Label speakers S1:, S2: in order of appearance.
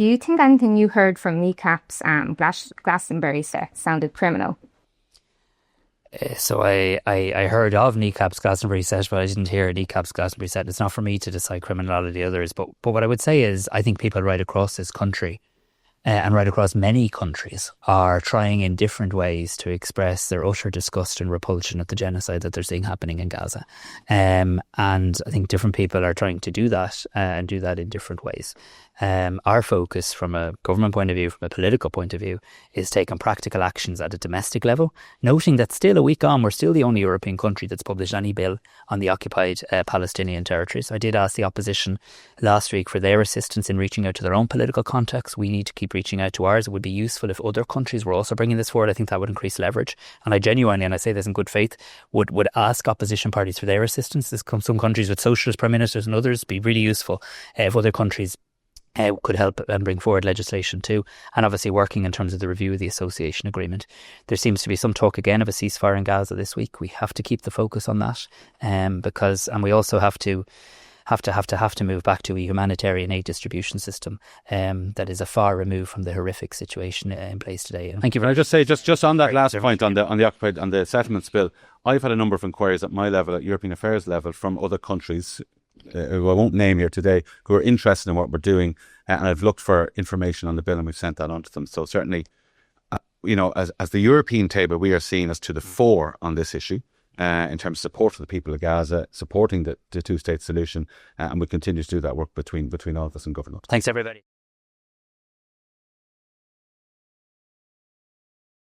S1: Do you think anything you heard from Kneecap's Glastonbury set sounded criminal?
S2: So I heard of Kneecap's Glastonbury set, but I didn't hear Kneecap's Glastonbury set. It's not for me to decide criminality of others. But what I would say is I think people right across this country and right across many countries are trying in different ways to express their utter disgust and repulsion at the genocide that they're seeing happening in Gaza. And I think different people are trying to do that and do that in different ways. Our focus from a government point of view, from a political point of view, is taking practical actions at a domestic level, noting that still a week on, we're still the only European country that's published any bill on the occupied Palestinian territories. I did ask the opposition last week for their assistance in reaching out to their own political contacts. We need to keep reaching out to ours. It would be useful if other countries were also bringing this forward. I think that would increase leverage. And I genuinely, and I say this in good faith, would ask opposition parties for their assistance. There's some countries with socialist prime ministers and others. It'd be really useful if other countries could help and bring forward legislation too. And obviously working in terms of the review of the association agreement. There seems to be some talk again of a ceasefire in Gaza this week. We have to keep the focus on that because we also have to move back to a humanitarian aid distribution system that is a far remove from the horrific situation in place today.
S3: Thank you. Can I just say, just on that last point on the occupied, on the settlements bill, I've had a number of inquiries at my level, at European Affairs level, from other countries who I won't name here today, who are interested in what we're doing, and I've looked for information on the bill and we've sent that on to them. So certainly, as the European table, we are seen as to the fore on this issue in terms of support for the people of Gaza, supporting the two-state solution, and we continue to do that work between all of us and government.
S2: Thanks, everybody.